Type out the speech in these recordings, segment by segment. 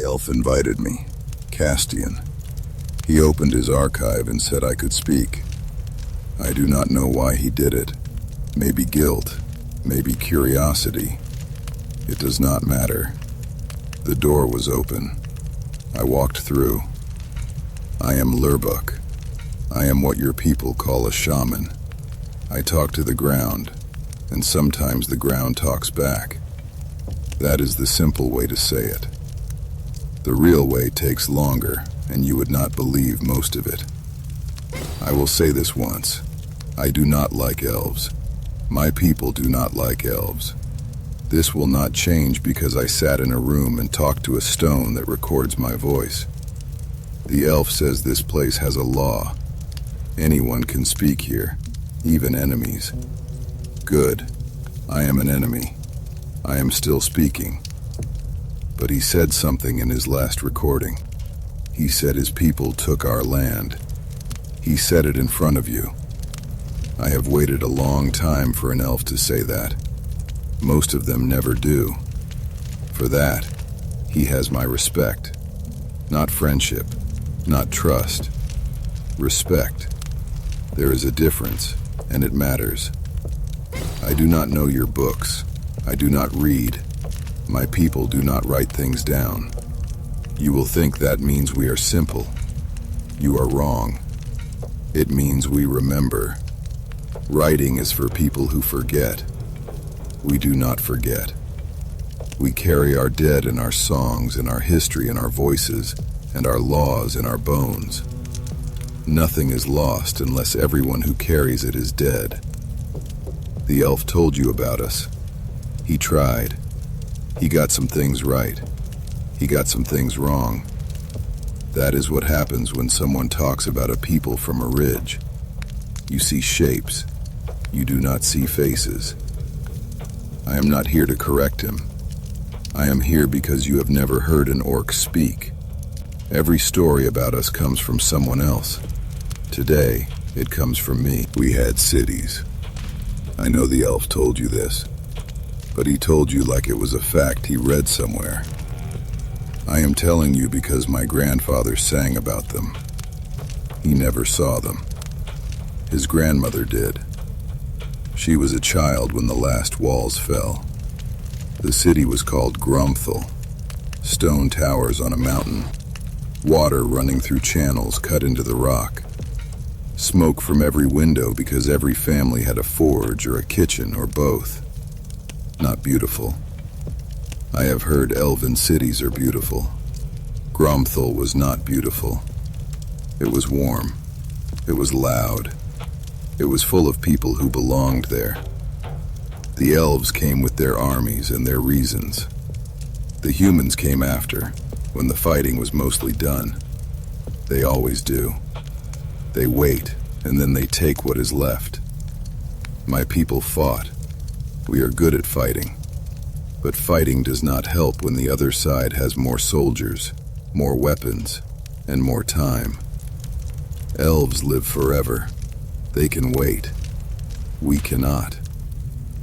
elf invited me, Castian. He opened his archive and said I could speak. I do not know why he did it. Maybe guilt, maybe curiosity. It does not matter. The door was open. I walked through. I am Lurbuk. I am what your people call a shaman. I talk to the ground, and sometimes the ground talks back. That is the simple way to say it. The real way takes longer, and you would not believe most of it. I will say this once. I do not like elves. My people do not like elves. This will not change because I sat in a room and talked to a stone that records my voice. The elf says this place has a law. Anyone can speak here, even enemies. Good. I am an enemy. I am still speaking. But he said something in his last recording. He said his people took our land. He said it in front of you. I have waited a long time for an elf to say that. Most of them never do. For that, he has my respect. Not friendship, not trust. Respect. There is a difference, and it matters. I do not know your books. I do not read. My people do not write things down. You will think that means we are simple. You are wrong. It means we remember. Writing is for people who forget. We do not forget. We carry our dead in our songs, and our history in our voices, and our laws in our bones. Nothing is lost unless everyone who carries it is dead. The elf told you about us. He tried. He got some things right. He got some things wrong. That is what happens when someone talks about a people from a ridge. You see shapes. You do not see faces. I am not here to correct him. I am here because you have never heard an orc speak. Every story about us comes from someone else. Today, it comes from me. We had cities. I know the elf told you this, but he told you like it was a fact he read somewhere. I am telling you because my grandfather sang about them. He never saw them. His grandmother did. She was a child when the last walls fell. The city was called Gromthul. Stone towers on a mountain. Water running through channels cut into the rock. Smoke from every window because every family had a forge or a kitchen or both. Not beautiful. I have heard elven cities are beautiful. Gromthul was not beautiful. It was warm. It was loud. It was full of people who belonged there. The elves came with their armies and their reasons. The humans came after, when the fighting was mostly done. They always do. They wait, and then they take what is left. My people fought. We are good at fighting. But fighting does not help when the other side has more soldiers, more weapons, and more time. Elves live forever. They can wait. We cannot.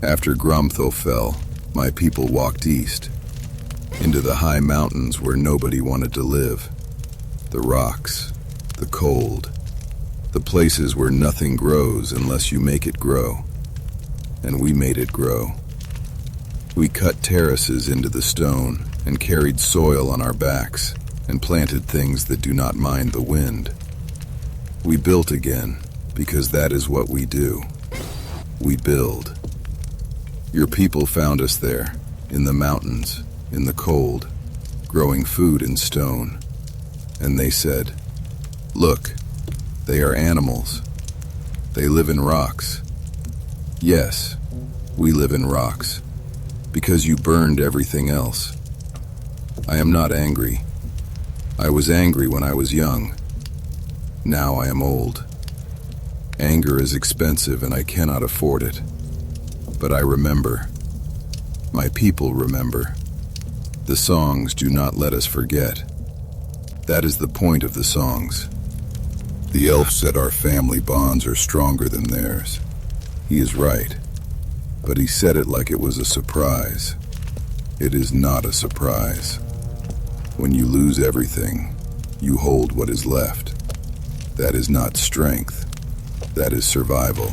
After Gromthul fell, my people walked east, into the high mountains where nobody wanted to live. The rocks, the cold, the places where nothing grows unless you make it grow. And we made it grow. We cut terraces into the stone and carried soil on our backs and planted things that do not mind the wind. We built again because that is what we do. We build. Your people found us there, in the mountains, in the cold, growing food in stone. And they said, "Look, they are animals. They live in rocks." Yes, we live in rocks, because you burned everything else. I am not angry. I was angry when I was young. Now I am old. Anger is expensive and I cannot afford it. But I remember. My people remember. The songs do not let us forget. That is the point of the songs. The elf said our family bonds are stronger than theirs. He is right. But he said it like it was a surprise. It is not a surprise. When you lose everything, you hold what is left. That is not strength. That is survival.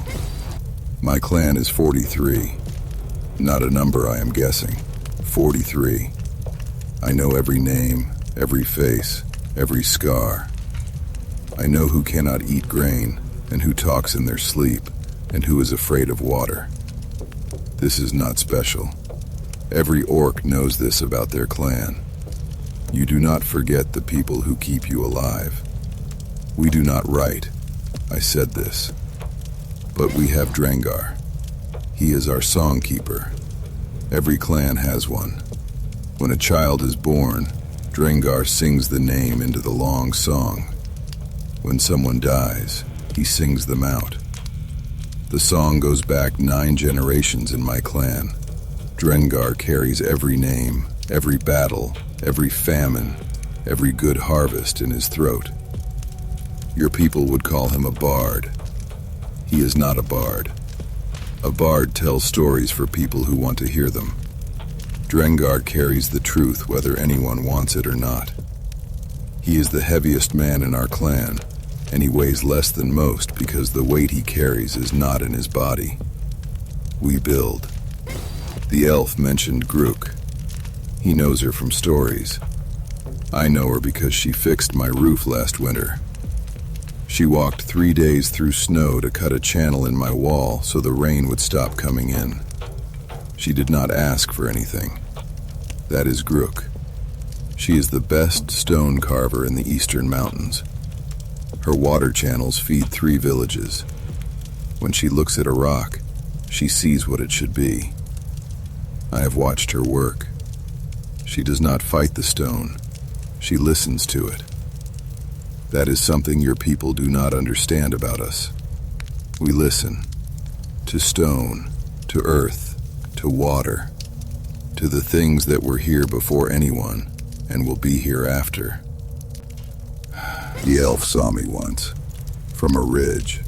My clan is 43. Not a number I am guessing. 43. I know every name, every face, every scar. I know who cannot eat grain, and who talks in their sleep, and who is afraid of water. This is not special. Every orc knows this about their clan. You do not forget the people who keep you alive. We do not write. I said this. But we have Drengar. He is our song keeper. Every clan has one. When a child is born, Drengar sings the name into the long song. When someone dies, he sings them out. The song goes back 9 generations in my clan. Drengar carries every name, every battle, every famine, every good harvest in his throat. Your people would call him a bard. He is not a bard. A bard tells stories for people who want to hear them. Drengar carries the truth whether anyone wants it or not. He is the heaviest man in our clan, and he weighs less than most because the weight he carries is not in his body. We build. The elf mentioned Grukh. He knows her from stories. I know her because she fixed my roof last winter. She walked 3 days through snow to cut a channel in my wall so the rain would stop coming in. She did not ask for anything. That is Grukh. She is the best stone carver in the eastern mountains. Her water channels feed 3 villages. When she looks at a rock, she sees what it should be. I have watched her work. She does not fight the stone. She listens to it. That is something your people do not understand about us. We listen. To stone, to earth, to water, to the things that were here before anyone and will be here after. The elf saw me once, from a ridge.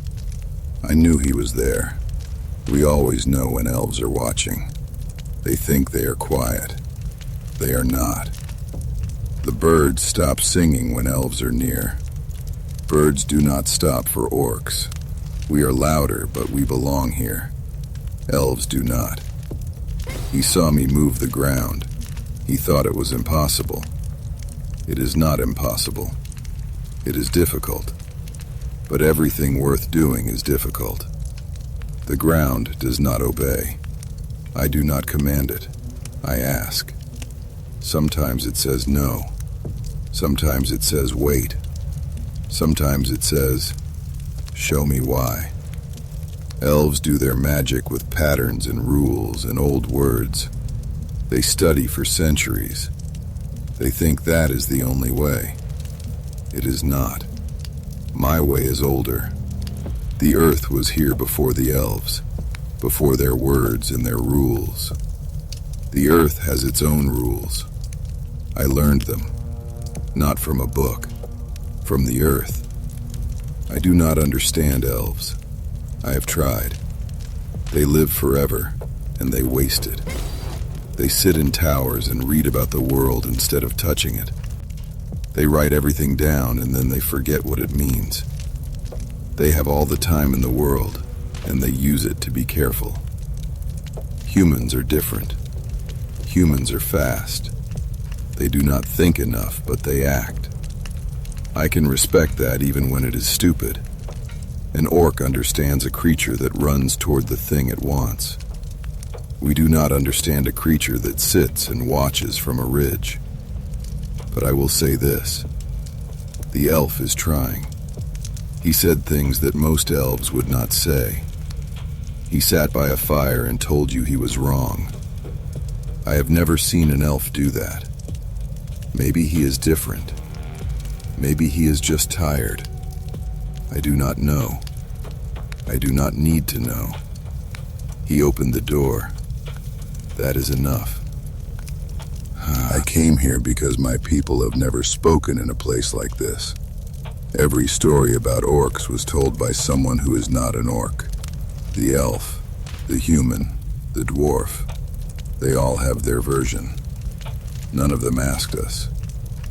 I knew he was there. We always know when elves are watching. They think they are quiet. They are not. The birds stop singing when elves are near. Birds do not stop for orcs. We are louder, but we belong here. Elves do not. He saw me move the ground. He thought it was impossible. It is not impossible. It is difficult. But everything worth doing is difficult. The ground does not obey. I do not command it. I ask. Sometimes it says no. Sometimes it says wait. Sometimes it says, show me why. Elves do their magic with patterns and rules and old words. They study for centuries. They think that is the only way. It is not. My way is older. The earth was here before the elves, before their words and their rules. The earth has its own rules. I learned them, not from a book, from the earth. I do not understand elves. I have tried. They live forever, and they waste it. They sit in towers and read about the world instead of touching it. They write everything down and then they forget what it means. They have all the time in the world, and they use it to be careful. Humans are different. Humans are fast. They do not think enough, but they act. I can respect that even when it is stupid. An orc understands a creature that runs toward the thing it wants. We do not understand a creature that sits and watches from a ridge. But I will say this. The elf is trying. He said things that most elves would not say. He sat by a fire and told you he was wrong. I have never seen an elf do that. Maybe he is different. Maybe he is just tired. I do not know. I do not need to know. He opened the door. That is enough. I came here because my people have never spoken in a place like this. Every story about orcs was told by someone who is not an orc. The elf, the human, the dwarf. They all have their version. None of them asked us.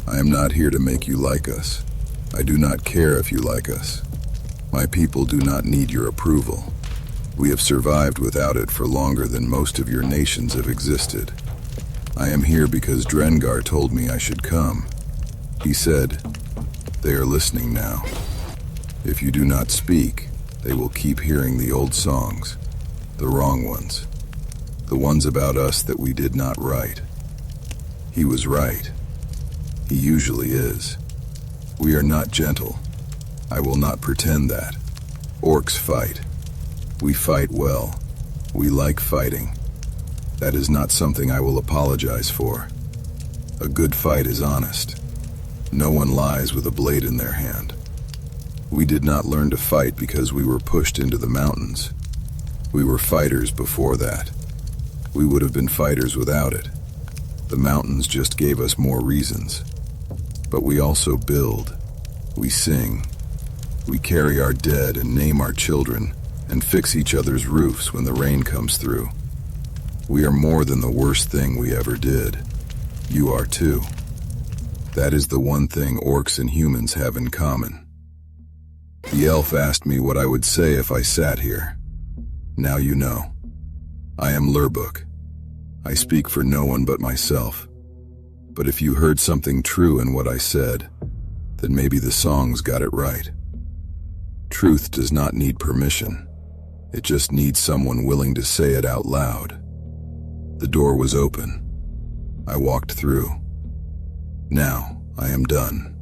I am not here to make you like us. I do not care if you like us. My people do not need your approval. We have survived without it for longer than most of your nations have existed. I am here because Drengar told me I should come. He said, they are listening now. If you do not speak, they will keep hearing the old songs, the wrong ones, the ones about us that we did not write. He was right. He usually is. We are not gentle. I will not pretend that. Orcs fight. We fight well. We like fighting. That is not something I will apologize for. A good fight is honest. No one lies with a blade in their hand. We did not learn to fight because we were pushed into the mountains. We were fighters before that. We would have been fighters without it. The mountains just gave us more reasons. But we also build. We sing. We carry our dead and name our children and fix each other's roofs when the rain comes through. We are more than the worst thing we ever did. You are too. That is the one thing orcs and humans have in common. The elf asked me what I would say if I sat here. Now you know. I am Lurbuk. I speak for no one but myself. But if you heard something true in what I said, then maybe the songs got it right. Truth does not need permission. It just needs someone willing to say it out loud. The door was open. I walked through. Now I am done.